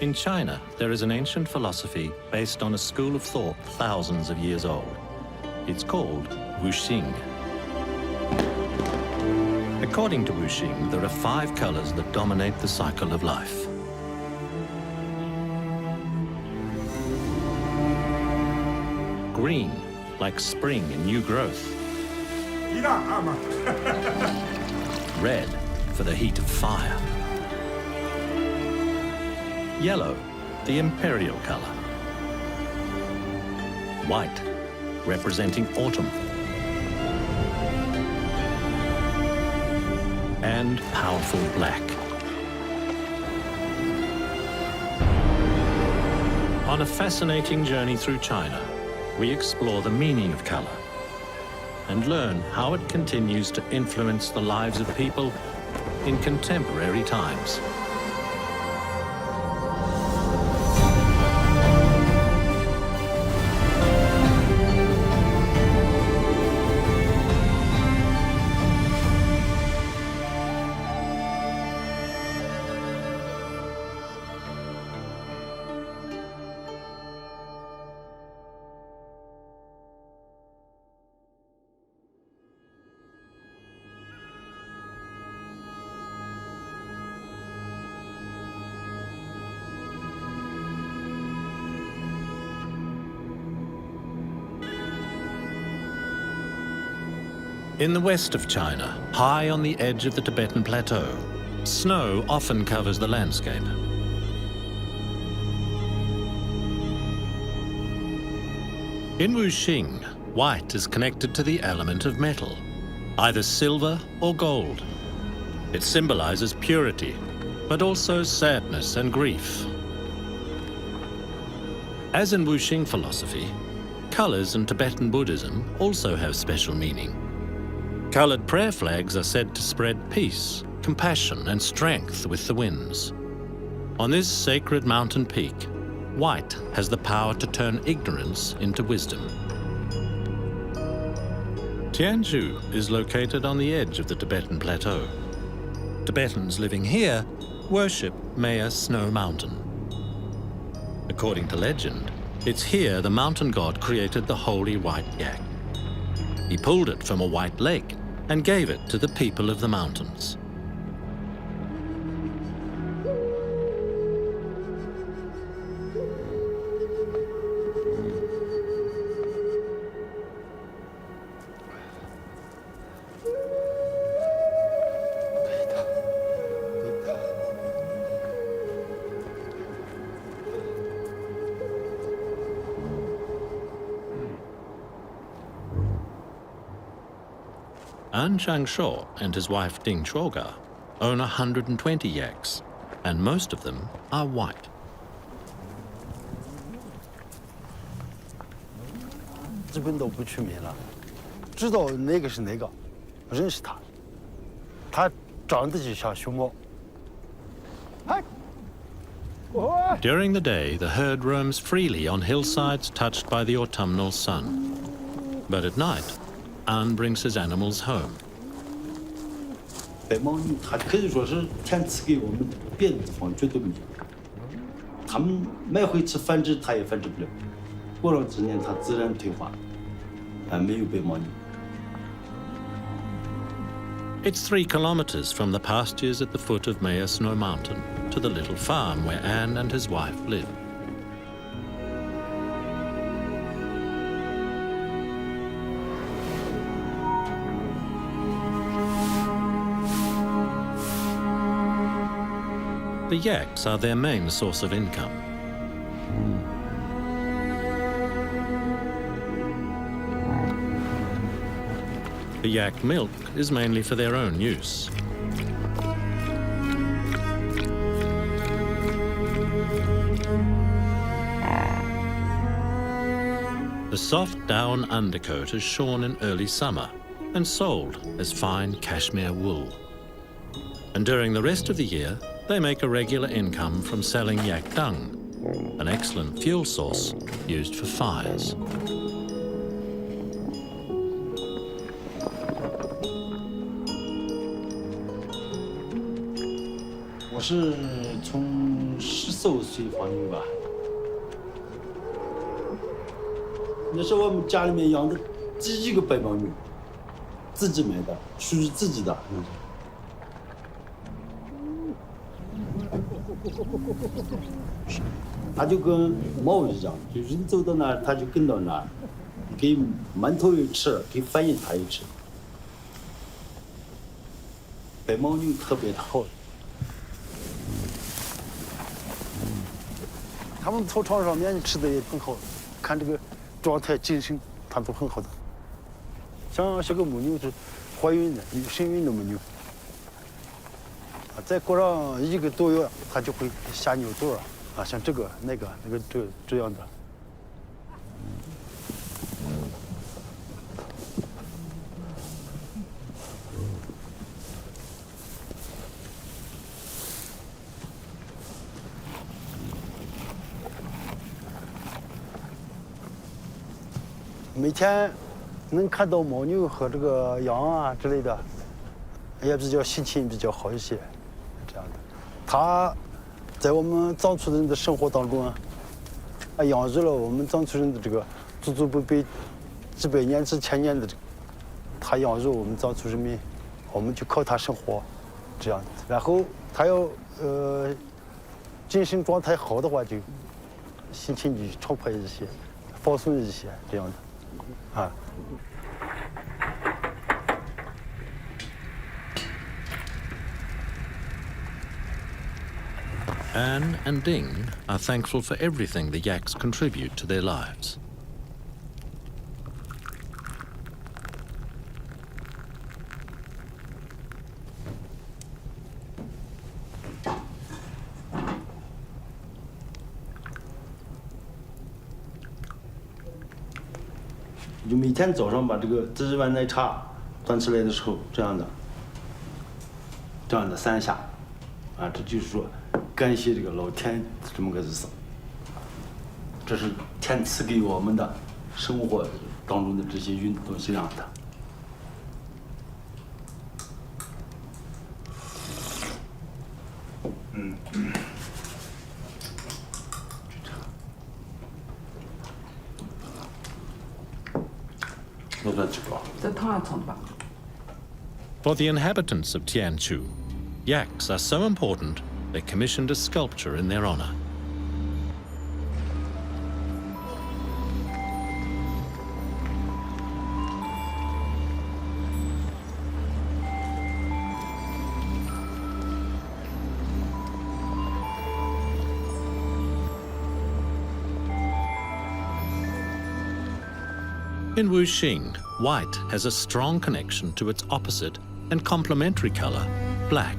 In China, there is an ancient philosophy based on a school of thought thousands of years old. It's called Wuxing. According to Wuxing, there are 5 colors that dominate the cycle of life. Green, like spring and new growth. Red, for the heat of fire. Yellow, the imperial color. White, representing autumn. And powerful black. On a fascinating journey through China, we explore the meaning of color and learn how it continues to influence the lives of people in contemporary times. In the west of China, high on the edge of the Tibetan Plateau, snow often covers the landscape. In Wuxing, white is connected to the element of metal, either silver or gold. It symbolizes purity, but also sadness and grief. As in Wuxing philosophy, colors in Tibetan Buddhism also have special meaning. Colored prayer flags are said to spread peace, compassion, and strength with the winds. On this sacred mountain peak, white has the power to turn ignorance into wisdom. Tianzhu is located on the edge of the Tibetan Plateau. Tibetans living here worship Maya Snow Mountain. According to legend, it's here the mountain god created the holy white yak. He pulled it from a white lake and gave it to the people of the mountains. An Changsho and his wife Ding Choga own 120 yaks, and most of them are white. 基本都不取名了，知道哪个是哪个，认识他，他长得就像熊猫。During the day, the herd roams freely on hillsides touched by the autumnal sun. But at night, An brings his animals home. 白毛女，它可以说是天赐给我们，别的地方绝对没有。他们买回去繁殖，它也繁殖不了。过了几年，它自然退化，没有白毛女。 It's 3 kilometers from the pastures at the foot of Maya Snow Mountain to the little farm where An and his wife live. The yaks are their main source of income. The yak milk is mainly for their own use. The soft down undercoat is shorn in early summer and sold as fine cashmere wool. And during the rest of the year, they make a regular income from selling yak dung, an excellent fuel source used for fires. 我是从14、15岁放牛吧。那时候我们家里面养的第一个白牦牛，自己买的，属于自己的。它就跟猫一样，就人走到哪儿它就跟到哪儿，给馒头也吃，给饭也它也吃。白牦牛特别的好。它们草场上面吃的也很好，看这个状态精神，它都很好的。像这个母牛是怀孕的，有身孕的母牛，再过上1个多月，它就会下牛犊了。啊，像这个、那个、这样的。每天能看到牦牛和这个羊啊之类的，也比较心情比较好一些，这样的。它在我们藏族人的生活当中啊，养育了我们藏族人的这个祖祖辈辈几百年、几千年的这个，它养育我们藏族人民，我们就靠它生活，这样。然后它要精神状态好的话，就心情就畅快一些，放松一些，这样的。啊。Anne and Ding are thankful for everything the yaks contribute to their lives.就每天早上把这个第一碗奶茶端起来的时候，这样的3下，啊，这就是说感谢这个老天这么个意思。这是天赐给我们的生活当中的这些运动是这样的。For the inhabitants of Tianchu, yaks are so important they commissioned a sculpture in their honor. In Wuxing, white has a strong connection to its opposite and complementary color, black,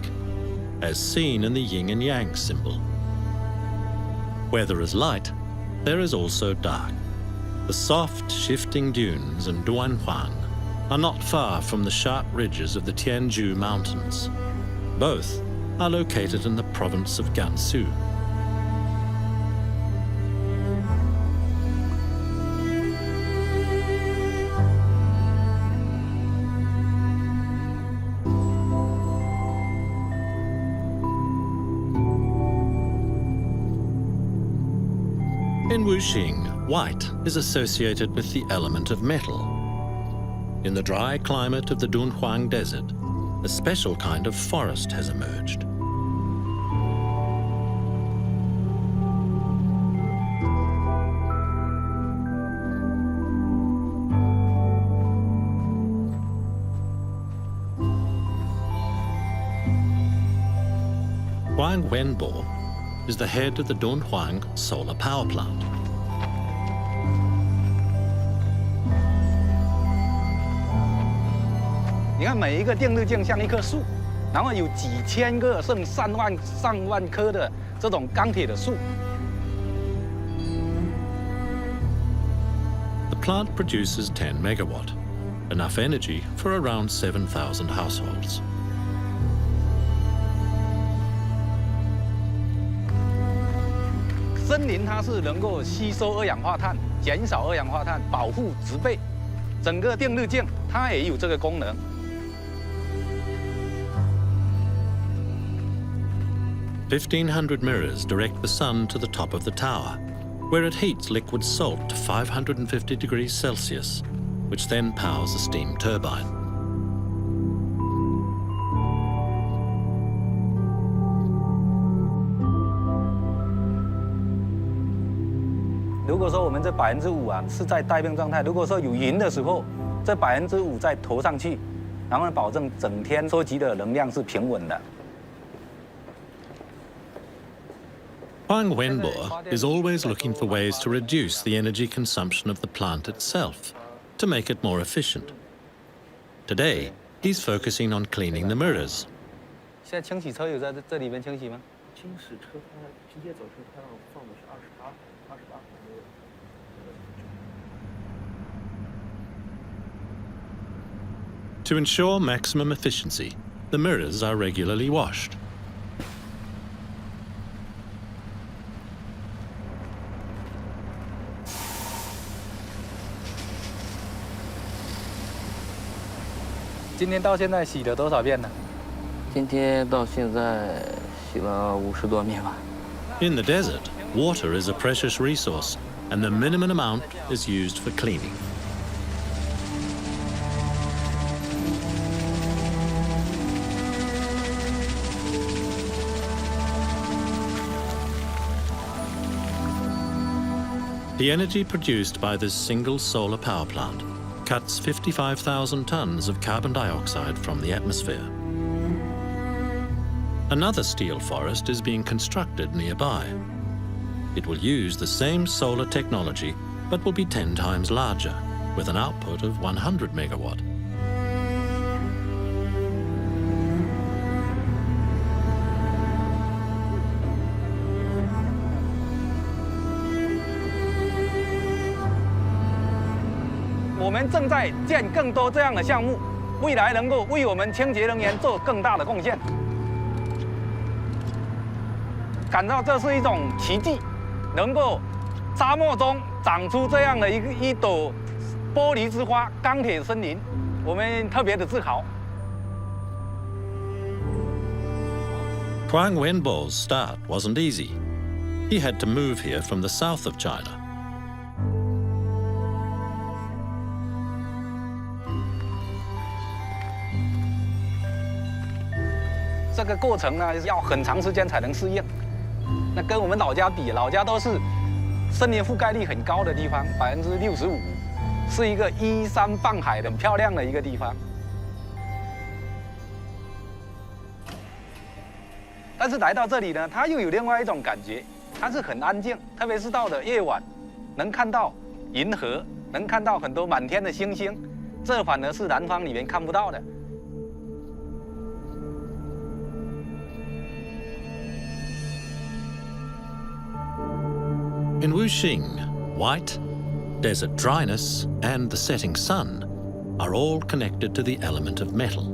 as seen in the yin and yang symbol. Where there is light, there is also dark. The soft, shifting dunes in Duanhuang are not far from the sharp ridges of the Tianju Mountains. Both are located in the province of Gansu. In Wuxing, white is associated with the element of metal. In the dry climate of the Dunhuang Desert, a special kind of forest has emerged. Huang Wenbo is the head of the Dunhuang solar power plant. 你看，每一个电路镜像一棵树，然后有几千个甚至上万棵的这种钢铁的树。The plant produces 10 megawatt, enough energy for around 7,000 households. 森林它是能够吸收二氧化碳，减少二氧化碳，保护植被。整个电路镜它也有这个功能。1,500 mirrors direct the sun to the top of the tower, where it heats liquid salt to 550 degrees Celsius, which then powers a steam turbine.如果说我们这5%啊是在带病状态，如果说有云的时候，这5%再投上去，然后保证整天收集的能量是平稳的。 Huang Wenbo is always looking for ways to reduce the energy consumption of the plant itself, to make it more efficient. Today, he's focusing on cleaning the mirrors. 现在清洗车有在这里面清洗吗？清洗车它直接走车它让我放的是28款的。 To ensure maximum efficiency, the mirrors are regularly washed. 今天到现在洗了多少遍呢？今天到现在洗了50多遍吧。 In the desert, water is a precious resource, and the minimum amount is used for cleaning. The energy produced by this single solar power plant cuts 55,000 tons of carbon dioxide from the atmosphere. Another steel forest is being constructed nearby. It will use the same solar technology, but will be 10 times larger, with an output of 100 megawatt. "我们正在建更多这样的项目，未来能够为我们清洁能源做更大的贡献。感到这是一种奇迹，能够沙漠中长出这样的一朵玻璃之花——钢铁森林，我们特别的自豪。" Huang Wenbo's start wasn't easy. He had to move here from the south of China. 这个过程呢，要很长时间才能适应。那跟我们老家比，老家都是森林覆盖率很高的地方，65%，是一个依山傍海的很漂亮的一个地方。但是来到这里呢，它又有另外一种感觉，它是很安静，特别是到了夜晚，能看到银河，能看到很多满天的星星，这反而是南方里面看不到的。 In Wuxing, white, desert dryness, and the setting sun are all connected to the element of metal. "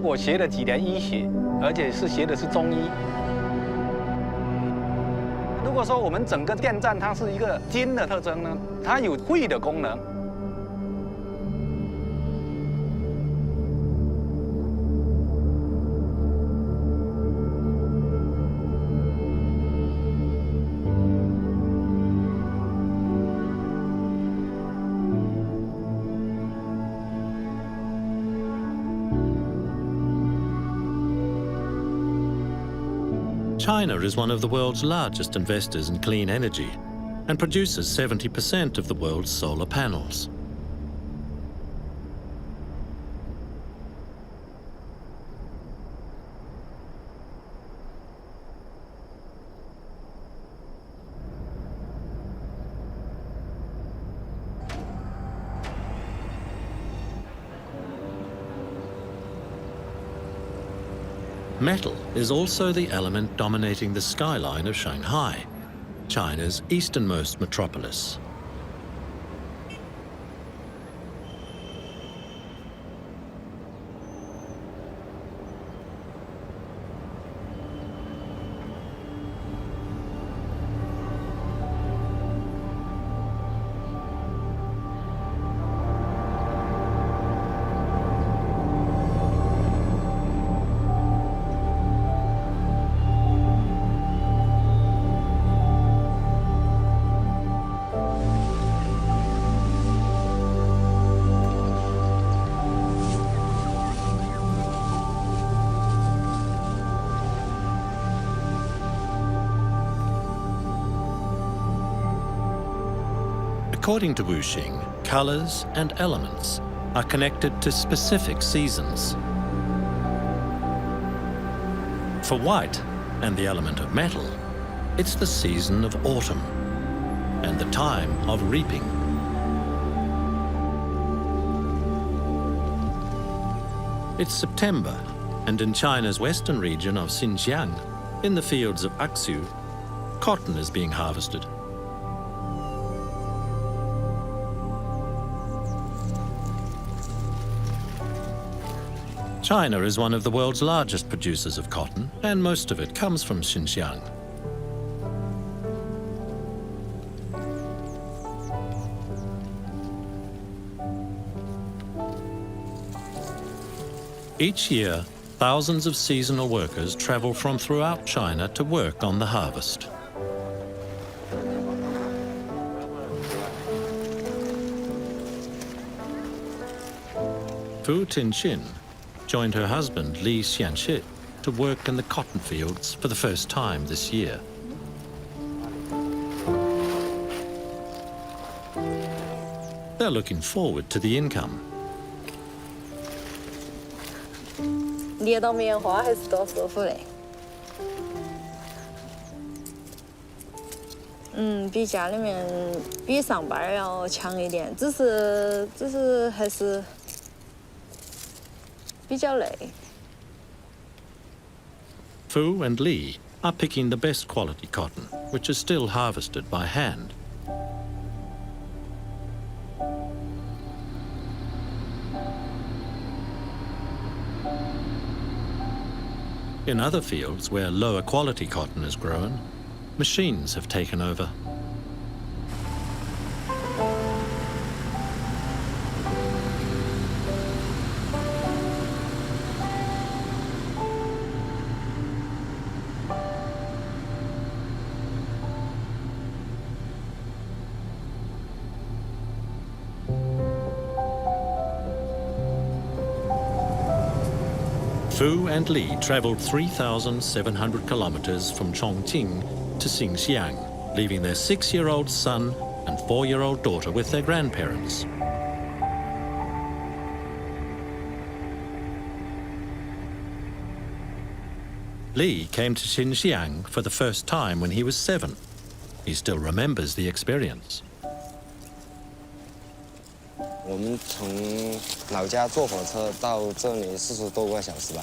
我学了几年医学，而且是学的是中医。 如果说我们整个电站它是一个金的特征呢，它有汇的功能。China is one of the world's largest investors in clean energy and produces 70% of the world's solar panels. Metal is also the element dominating the skyline of Shanghai, China's easternmost metropolis. According to Wuxing, colors and elements are connected to specific seasons. For white and the element of metal, it's the season of autumn and the time of reaping. It's September, and in China's western region of Xinjiang, in the fields of Aksu, cotton is being harvested. China is one of the world's largest producers of cotton, and most of it comes from Xinjiang. Each year, thousands of seasonal workers travel from throughout China to work on the harvest. Fu Tinqin joined her husband Li Xianxi to work in the cotton fields for the first time this year. They're looking forward to the income. 捏到棉花还是多舒服嘞。比家里面比上班要强一点，只是还是比较累。Fu and Li are picking the best quality cotton, which is still harvested by hand. In other fields where lower quality cotton is grown, machines have taken over. Fu and Li traveled 3,700 kilometers from Chongqing to Xinjiang, leaving their 6-year-old son and 4-year-old daughter with their grandparents. Li came to Xinjiang for the first time when he was 7. He still remembers the experience. 我们从老家坐火车到这里40多个小时吧。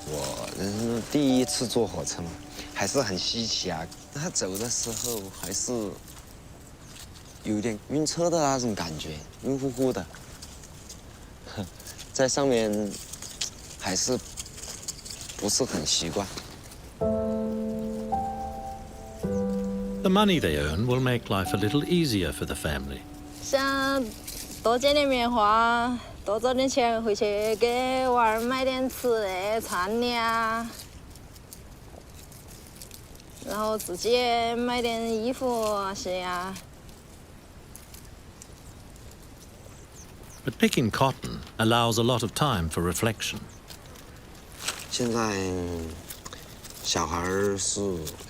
我人生第一次坐火车嘛，还是很稀奇啊。他走的时候还是有点晕车的那种感觉，晕乎乎的。在上面还是不是很习惯。The money they earn will make life a little easier for the family. 想多捡点棉花，多找点钱回去给娃儿买点吃的、穿的啊，然后自己买点衣服那些呀。But picking cotton allows a lot of time for reflection. 现在小孩是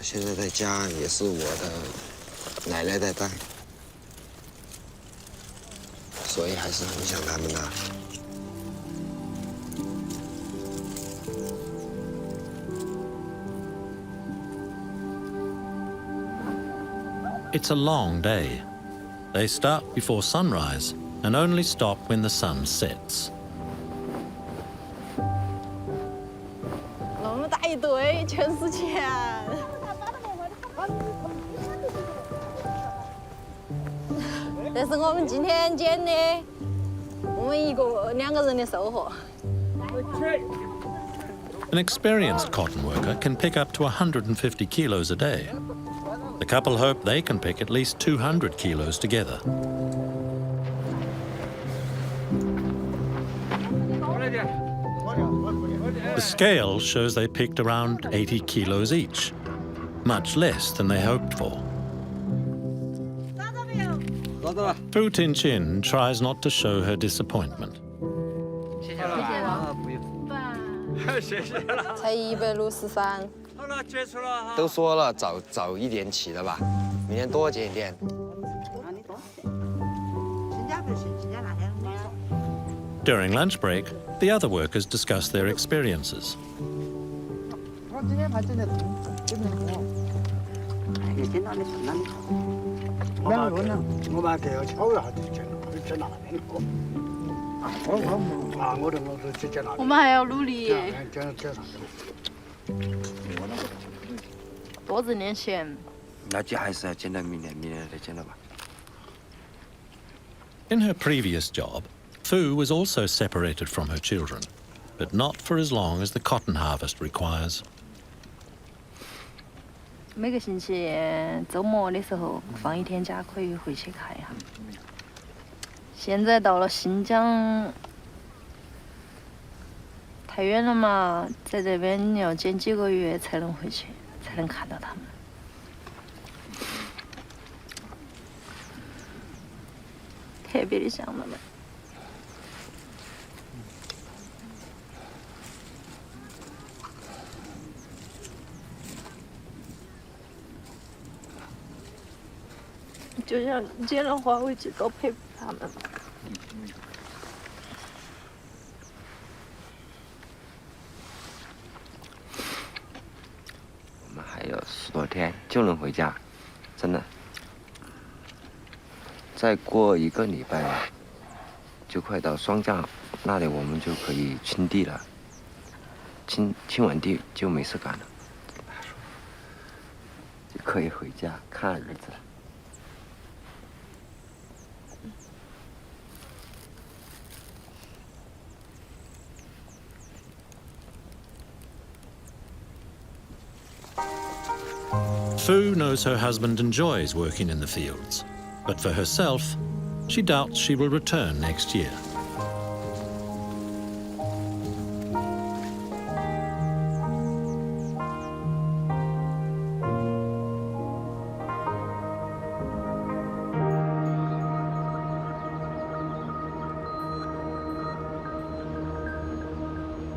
现在在家也是我的奶奶在带。 所以还是很想他们的。It's a long day. They start before sunrise and only stop when the sun sets. 那么大一堆，全是钱。这是我们今天捡的，我们2个人的收获。An experienced cotton worker can pick up to 150 kilos a day. The couple hope they can pick at least 200 kilos together. The scale shows they picked around 80 kilos each, much less than they hoped for. Fu Tinqin tries not to show her disappointment. 才163。都说了早一点起的吧，明天多捡一点。During lunch break, the other workers discuss their experiences. In her previous job, Fu was also separated from her children, but not for as long as the cotton harvest requires. 每个星期周末的时候放一天假，可以回去看一下。现在到了新疆，太远了嘛，在这边要捡几个月才能回去，才能看到他们。特别的想他们。就像捡了花回去多陪陪他们。我们还有10多天就能回家，真的。再过1个礼拜，就快到霜降那里，我们就可以清地了。清完地就没事干了，就可以回家看儿子了。Fu knows her husband enjoys working in the fields, but for herself, she doubts she will return next year.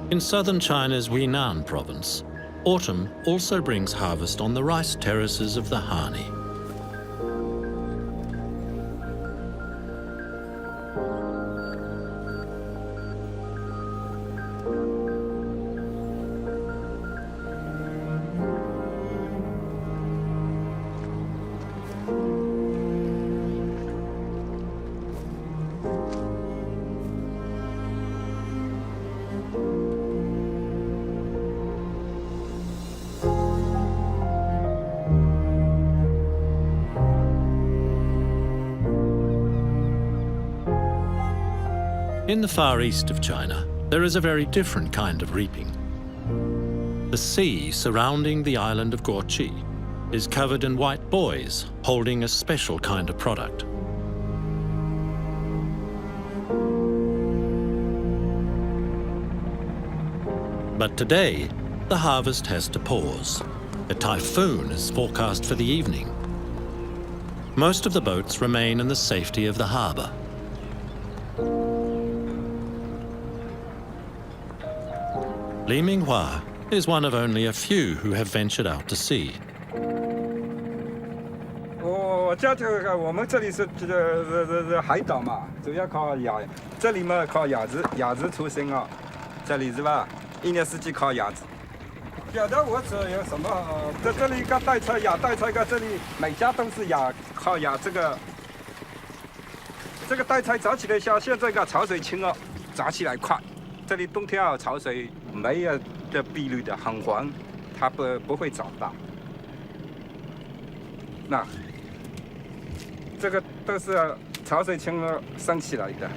In southern China's Hunan province, autumn also brings harvest on the rice terraces of the Hani. In the far east of China, there is a very different kind of reaping. The sea surrounding the island of Guoqi is covered in white buoys holding a special kind of product. But today, the harvest has to pause. A typhoon is forecast for the evening. Most of the boats remain in the safety of the harbour. Li Minghua is one of only a few who have ventured out to sea. 我们这里是海岛嘛，主要靠这里嘛靠鸭子出生啊，这里是吧？1年4季靠鸭子。晓得我这有什么？在这里一个带菜鸭带菜个，这里每家都是靠鸭这个带菜早起来像现在个潮水清哦，早起来快。这里冬天啊潮水没有的碧绿的很黄，它不会长大。那这个都是潮水清了生起来的。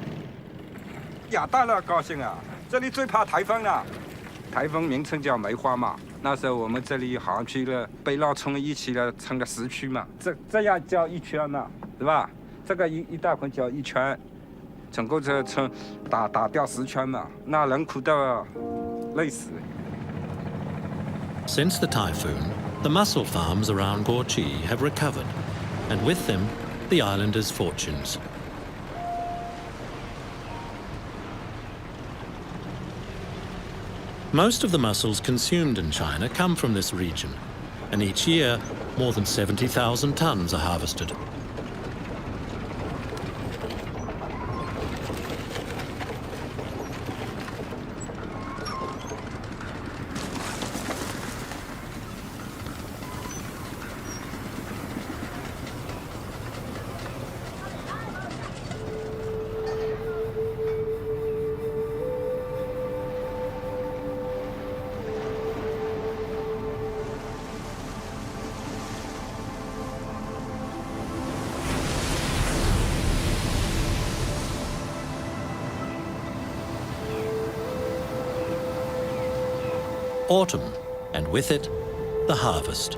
鸭大了高兴啊！这里最怕台风了，台风名称叫梅花嘛。那时候我们这里好像去了北涝冲一起了，成了10区嘛。这样叫1圈嘛，是吧？这个一大捆叫1圈。 整个这打掉10圈嘛，那人苦到累死。 Since the typhoon, the mussel farms around Guoqi have recovered, and with them, the islanders' fortunes. Most of the mussels consumed in China come from this region, and each year, more than 70,000 tons are harvested. autumn, and with it, the harvest.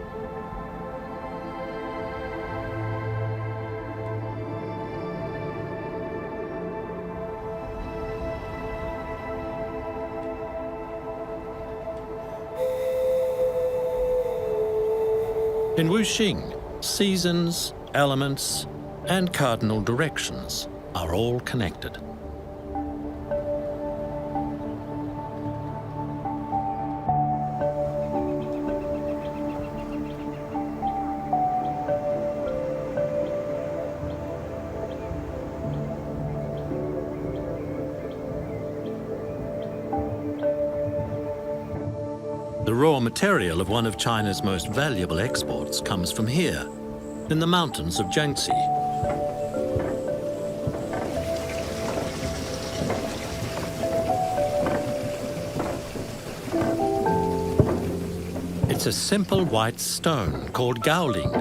In Wuxing, seasons, elements, and cardinal directions are all connected. The raw material of one of China's most valuable exports comes from here, in the mountains of Jiangxi. It's a simple white stone called gaoling,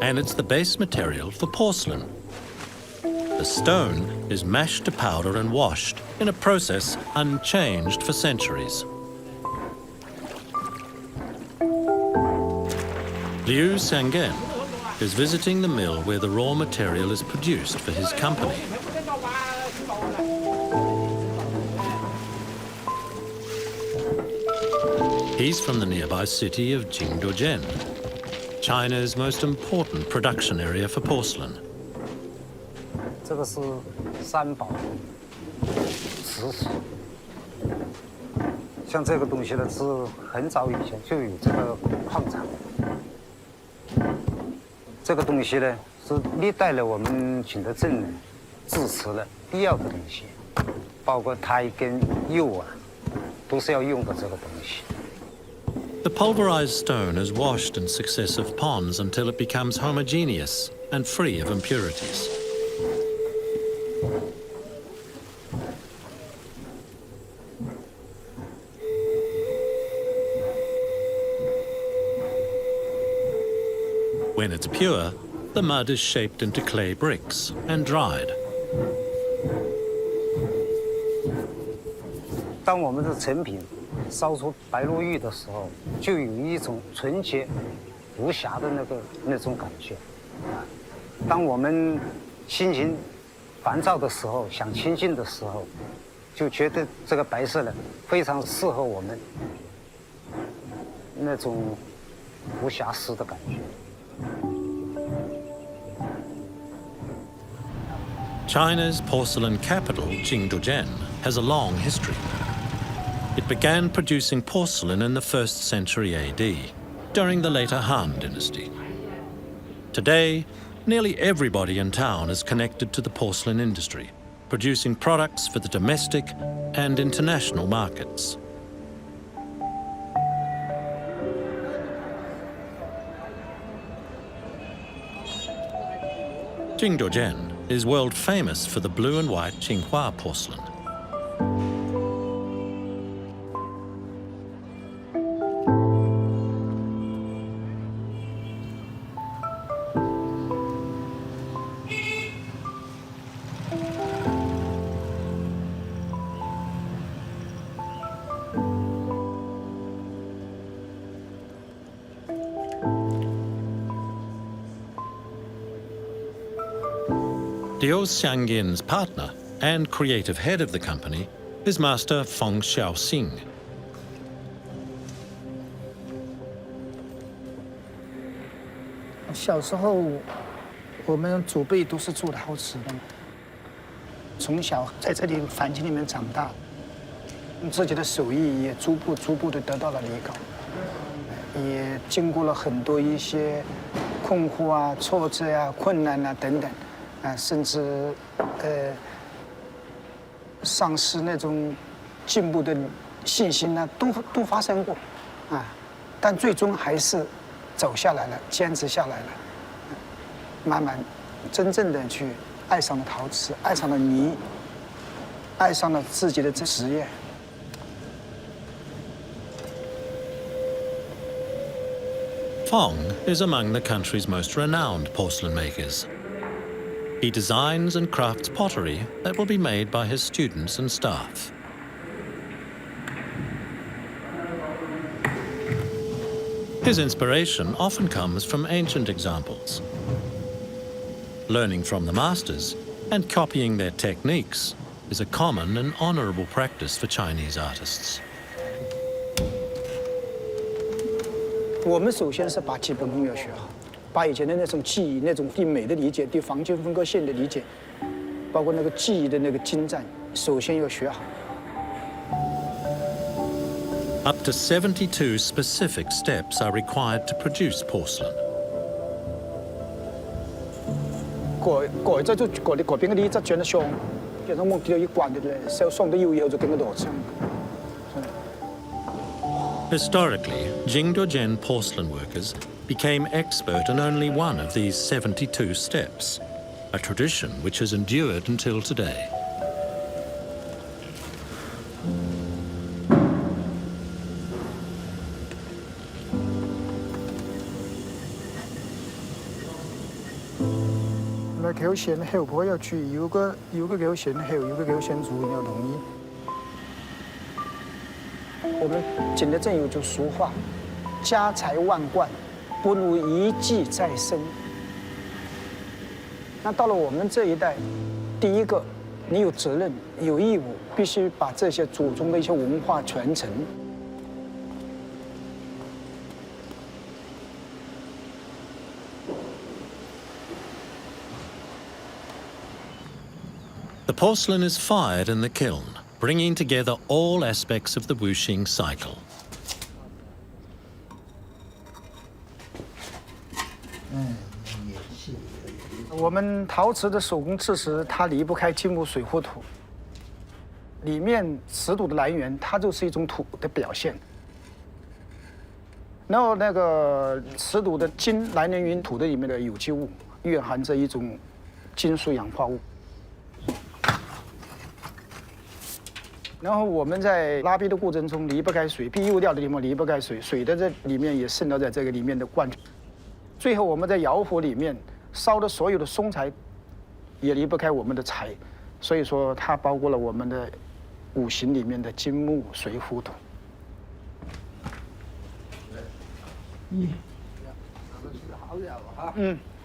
and it's the base material for porcelain. The stone is mashed to powder and washed in a process unchanged for centuries. Liu Sangen is visiting the mill where the raw material is produced for his company. He's from the nearby city of Jingdozhen, China's most important production area for porcelain. 这个是三宝瓷器，像这个东西呢，是很早以前就有这个矿场。这个东西呢，是历代的我们景德镇呢制瓷的必要的东西，包括胎跟釉啊，都是要用的这个东西。 The pulverized stone is washed in successive ponds until it becomes homogeneous and free of impurities. When it's pure, the mud is shaped into clay bricks and dried. 当我们的成品烧出白如玉的时候，就有一种纯洁无瑕的那种感觉。当我们心情烦躁的时候，想清静的时候，就觉得这个白色呢非常适合我们那种无瑕疵的感觉。 China's porcelain capital, Jingdozhen, has a long history. It began producing porcelain in the 1st century AD, during the later Han dynasty. Today, nearly everybody in town is connected to the porcelain industry, producing products for the domestic and international markets. Jingdozhen is world famous for the blue and white Qinghua porcelain. Liu Xiangyan's partner and creative head of the company is Master Feng Xiaoxing. 小时候，我们祖辈都是做陶瓷的，从小在这里环境里面长大，自己的手艺也逐步的得到了提高，也经过了很多一些困惑啊、挫折啊、困难啊等等。 啊，甚至丧失那种进步的信心呢，都发生过，啊，但最终还是走下来了，坚持下来了，慢慢真正的去爱上了陶瓷，爱上了泥，爱上了自己的这职业。 Feng is among the country's most renowned porcelain makers. He designs and crafts pottery that will be made by his students and staff. His inspiration often comes from ancient examples. Learning from the masters and copying their techniques is a common and honorable practice for Chinese artists. 我们首先是把基本功要学好，把以前的那种技艺、那种对美的理解、对黄金分割线的理解，包括那个技艺的那个精湛，首先要学好。 Up to 72 specific steps are required to produce porcelain. 改咗就改變嗰啲質長得上，其實我見到一慣嘅咧，上到腰以後就更加多層。 Historically, Jingdozhen porcelain workers became expert in only one of these 72 steps, a tradition which has endured until today. 那勾線後坡要注意，有個勾線後，有個勾線柱要容易。我們講的正有就俗話，家財萬貫，不如一技在身。那到了我們這一代，第一個，你有責任、有義務，必須把這些祖宗的一些文化傳承。 The porcelain is fired in the kiln, bringing together all aspects of the wuxing cycle. 我们陶瓷的手工制石，它离不开金木水火土。里面瓷土的来源，它就是一种土的表现。然后那个瓷土的金来源于土的里面的有机物，蕴含着一种金属氧化物。 然后我们在拉坯的过程中离不开水，坯釉掉的地方离不开水，水的这里面也渗到在这个里面的灌。最后我们在窑火里面烧的所有的松材，也离不开我们的柴，所以说它包括了我们的五行里面的金木水火土。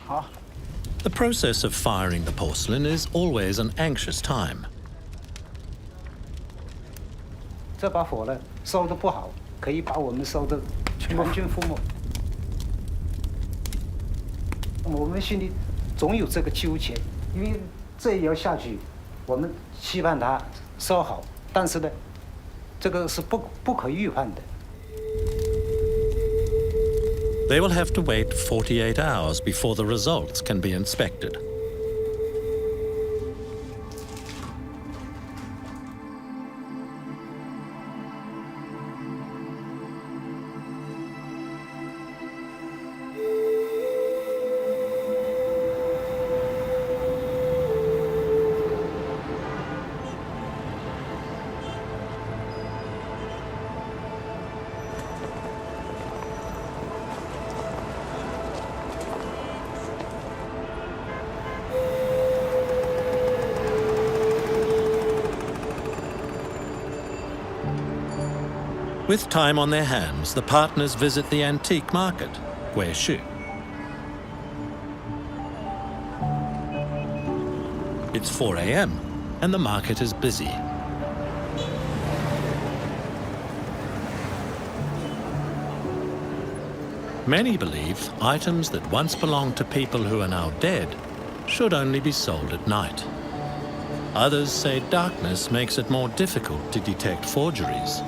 好。The process of firing the porcelain is always an anxious time. 这把火呢烧得不好，可以把我们烧得全军覆没。我们心里总有这个纠结，因为这一窑下去，我们期盼它烧好，但是呢，这个是不可预判的。 They will have to wait 48 hours before the results can be inspected. With time on their hands, the partners visit the antique market, Guishu. It's 4 a.m. and the market is busy. Many believe items that once belonged to people who are now dead should only be sold at night. Others say darkness makes it more difficult to detect forgeries.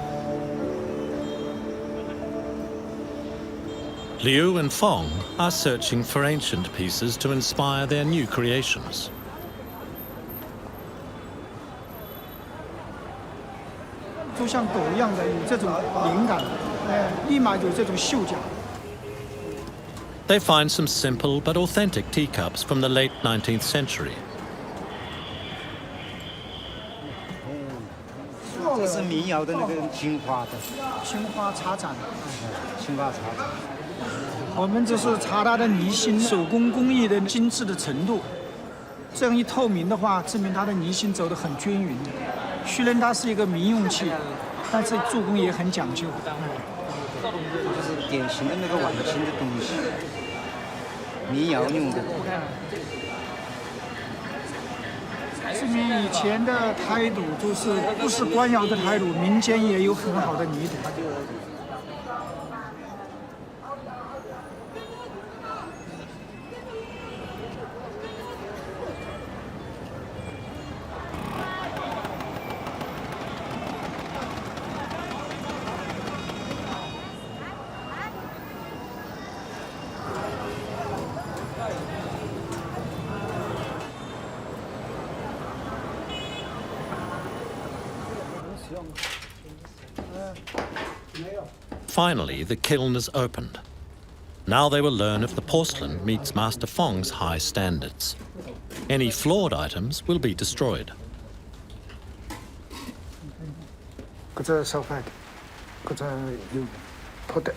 Liu and Fong are searching for ancient pieces to inspire their new creations. 就像狗一样的有这种灵感，立马有这种嗅觉。 They find some simple but authentic teacups from the late 19th century. 这是民窑的那个青花的，青花茶盏，青花茶盏。 我们这是查它的泥芯手工工艺的精致的程度。这样一透明的话，证明它的泥芯走得很均匀。虽然它是一个民用器，但是做工也很讲究。就是典型的那个晚清的东西，民谣用的。说明以前的态度就是不是官窑的态度，民间也有很好的泥土。Finally, the kiln is opened. Now they will learn if the porcelain meets Master Fong's high standards. Any flawed items will be destroyed. 搁这烧坏的，搁这有破的，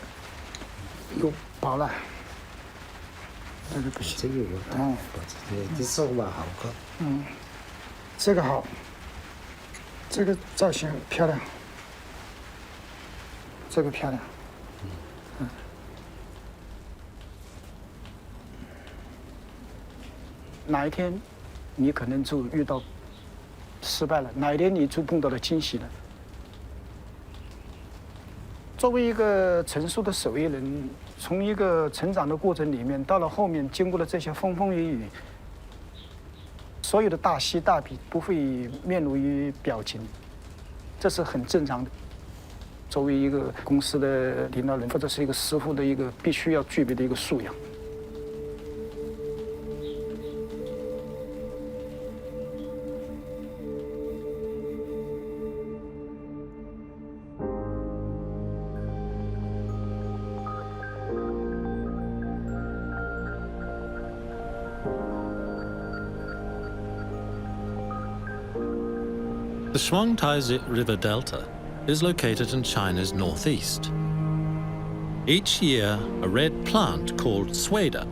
有薄了，这个不行。这个有，这手吧好看。这个好，这个造型漂亮，这个漂亮。哪一天你可能就遇到失败了，哪一天你就碰到了惊喜了。作为一个成熟的手艺人，从一个成长的过程里面，到了后面经过了这些风风雨雨，所有的大喜大悲不会面露于表情，这是很正常的。作为一个公司的领导人或者是一个师傅的一个必须要具备的一个素养。The Shuangtai River Delta is located in China's northeast. Each year, a red plant called sueda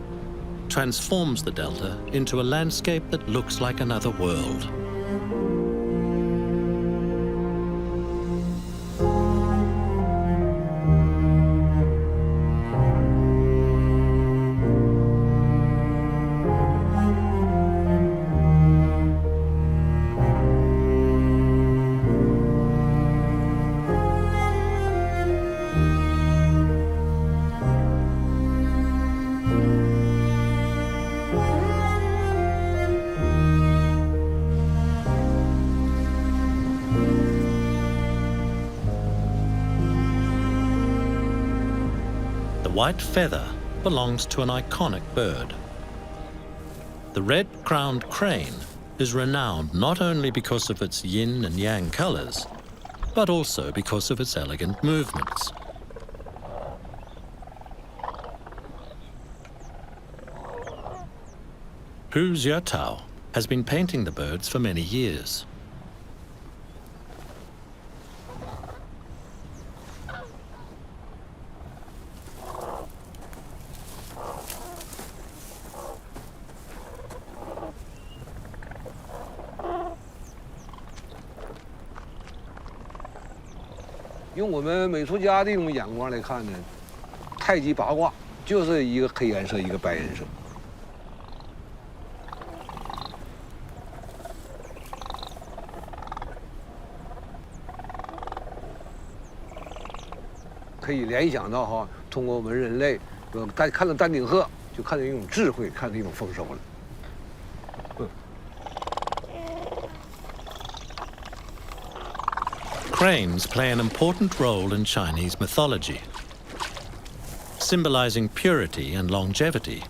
transforms the delta into a landscape that looks like another world. The white feather belongs to an iconic bird. The red-crowned crane is renowned not only because of its yin and yang colors, but also because of its elegant movements. Hu Jiatao has been painting the birds for many years. 用我们美术家的这种眼光来看呢，太极八卦就是一个黑颜色，一个白颜色。可以联想到哈，通过我们人类，看到丹顶鹤就看到一种智慧，看到一种丰收了。 Cranes play an important role in Chinese mythology. Symbolizing purity and longevity,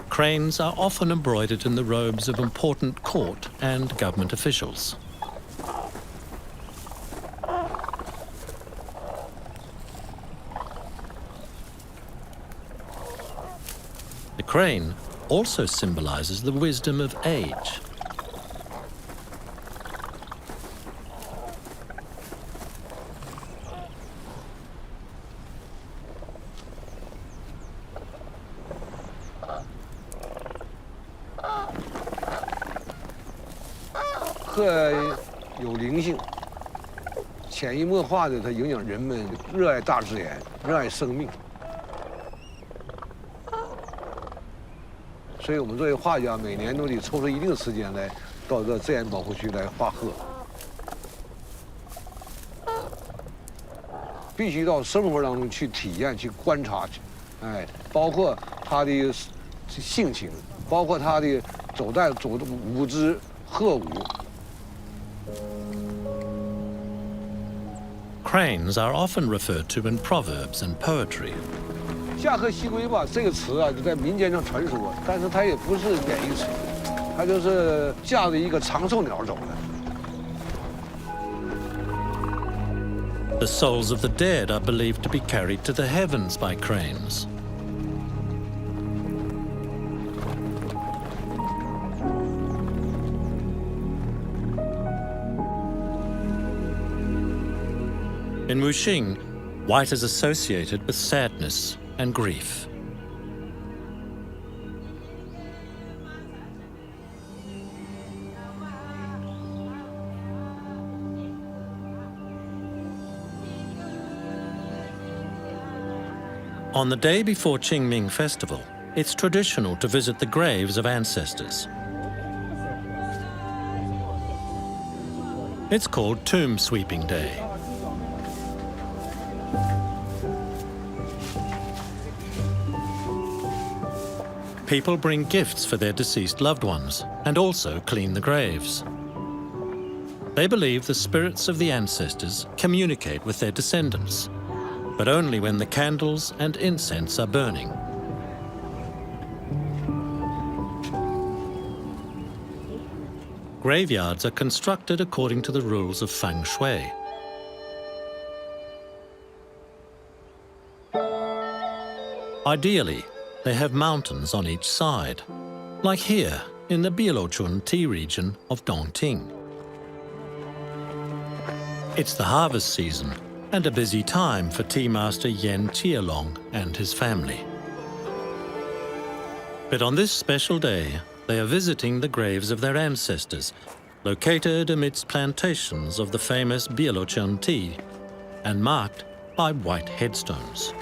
cranes are often embroidered in the robes of important court and government officials. The crane also symbolizes the wisdom of age. 鹤有灵性，潜移默化的它影响人们热爱大自然，热爱生命。所以我们作为画家，每年都得抽出一定时间来到这个自然保护区来画鹤，必须到生活当中去体验、去观察去，包括他的性情，包括他的走的舞姿、鹤舞。Cranes are often referred to in proverbs and poetry. 驾鹤西归吧，这个词啊，就在民间上传说，但是它也不是贬义词，它就是驾着一个长寿鸟走的。The souls of the dead are believed to be carried to the heavens by cranes. In Wuxing, white is associated with sadness and grief. On the day before Qingming Festival, it's traditional to visit the graves of ancestors. It's called Tomb Sweeping Day. People bring gifts for their deceased loved ones and also clean the graves. They believe the spirits of the ancestors communicate with their descendants, but only when the candles and incense are burning. Graveyards are constructed according to the rules of feng shui. Ideally, they have mountains on each side, like here in the Bilochun tea region of Dongting. It's the harvest season and a busy time for tea master Yen Chialong and his family. But on this special day, they are visiting the graves of their ancestors, located amidst plantations of the famous Bilochun tea and marked by white headstones.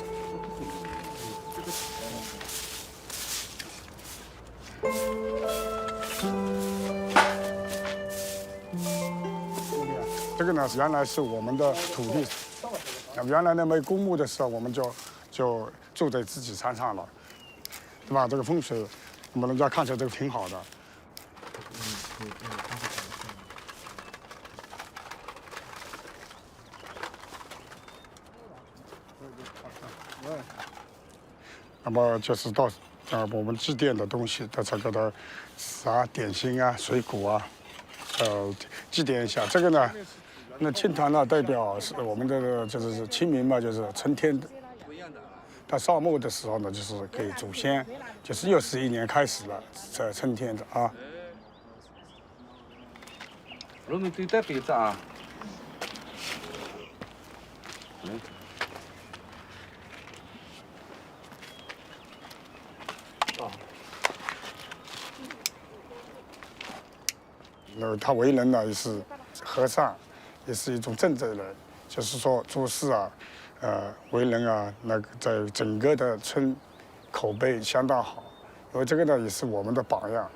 这个呢，原来是我们的土地。原来呢，没公墓的时候，我们就住在自己山上了，对吧？这个风水，我们人家看起来这个挺好的。那么就是到我们祭奠的东西的这个的点心啊、水果啊，祭奠一下。这个呢。 那青团呢，代表是我们的就是清明嘛，就是春天的。到扫墓的时候呢，就是给祖先，就是又是一年开始了，在春天的啊。我们对待杯子啊。那他为人呢，也是和善。 也是一种正直人，就是说做事啊，为人啊，那个在整个的村口碑相当好，因为这个呢也是我们的榜样。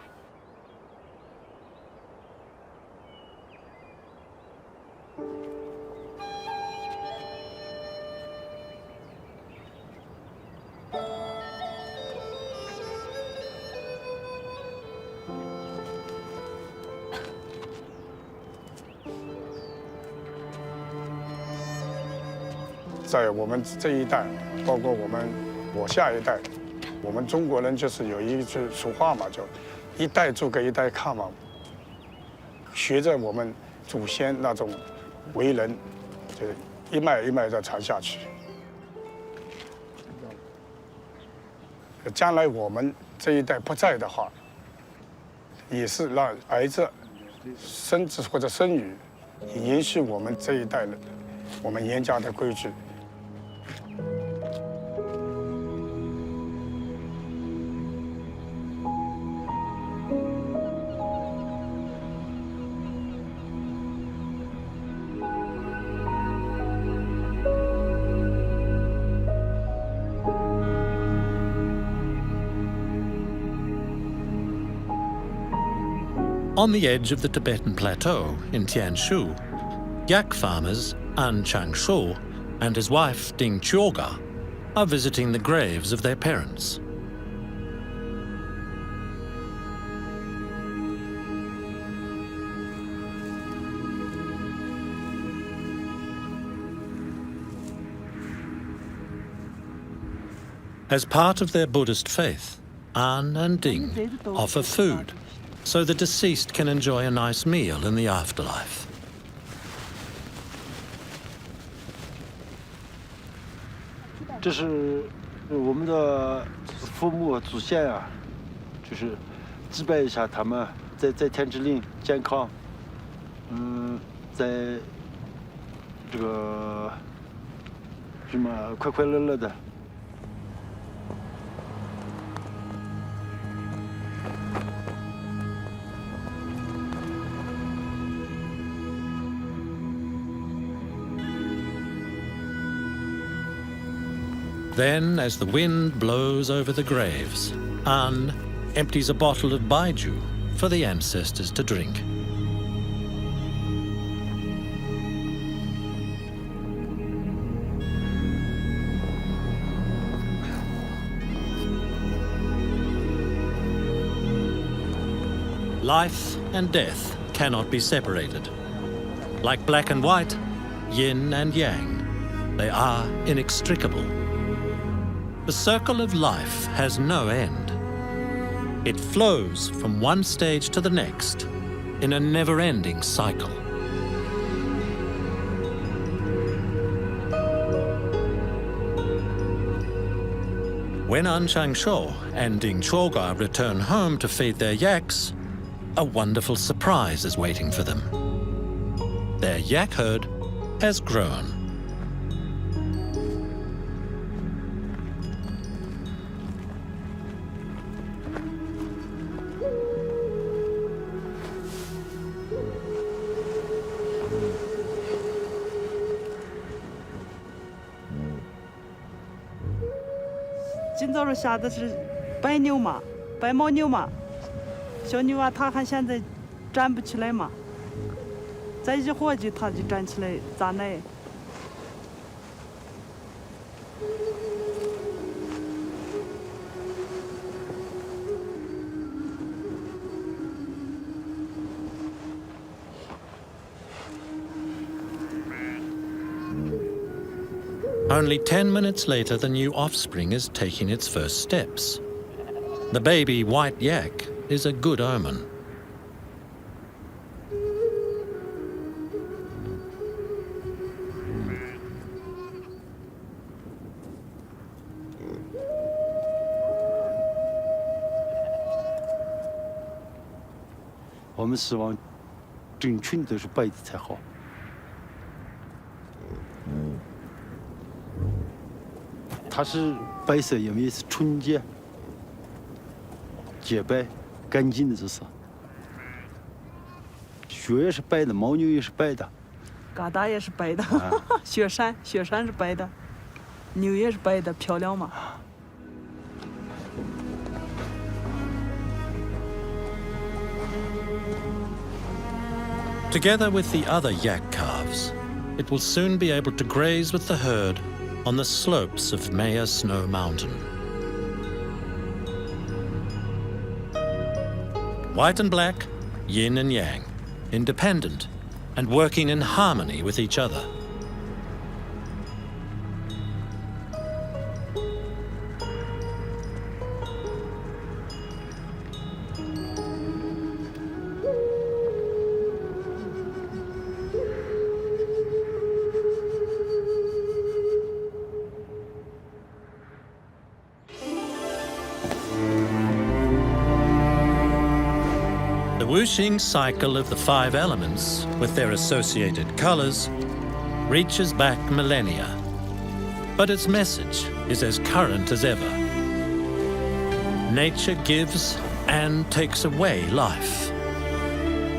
在我们这一代，包括我下一代，我们中国人就是有一句俗话嘛，叫“一代做给一代看”嘛。学着我们祖先那种为人，就一脉一脉的传下去。将来我们这一代不在的话，也是让儿子、孙子或者孙女延续我们这一代的我们严家的规矩。On the edge of the Tibetan plateau in Tianshu, yak farmers An Chang-sho and his wife Ding Chioga are visiting the graves of their parents. As part of their Buddhist faith, An and Ding offer food so the deceased can enjoy a nice meal in the afterlife. 这是我们的父母祖先啊，就是祭拜一下他们，在天之灵健康，在这个什么快快乐乐的。 Then, as the wind blows over the graves, An empties a bottle of baiju for the ancestors to drink. Life and death cannot be separated. Like black and white, yin and yang, they are inextricable. The circle of life has no end. It flows from one stage to the next in a never-ending cycle. When An Chang-sho and Ding Chioga return home to feed their yaks, a wonderful surprise is waiting for them. Their yak herd has grown. 今早上下的是白牛马，白毛牛马，小牛啊，它还现在站不起来嘛，再一活计它就站起来扎奶。Only 10 minutes later, the new offspring is taking its first steps. The baby white yak is a good omen. We 希望整群都是白的才好。 它是白色，因为是纯洁、洁白、干净的，这是。血也是白的，牦牛也是白的，疙瘩也是白的，雪山是白的，牛也是白的，漂亮嘛。Together with the other yak calves, it will soon be able to graze with the herd on the slopes of Maya Snow Mountain. White and black, yin and yang, independent and working in harmony with each other. The whooshing cycle of the 5 elements, with their associated colors, reaches back millennia. But its message is as current as ever. Nature gives and takes away life.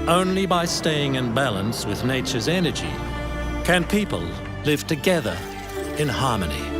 Only by staying in balance with nature's energy can people live together in harmony.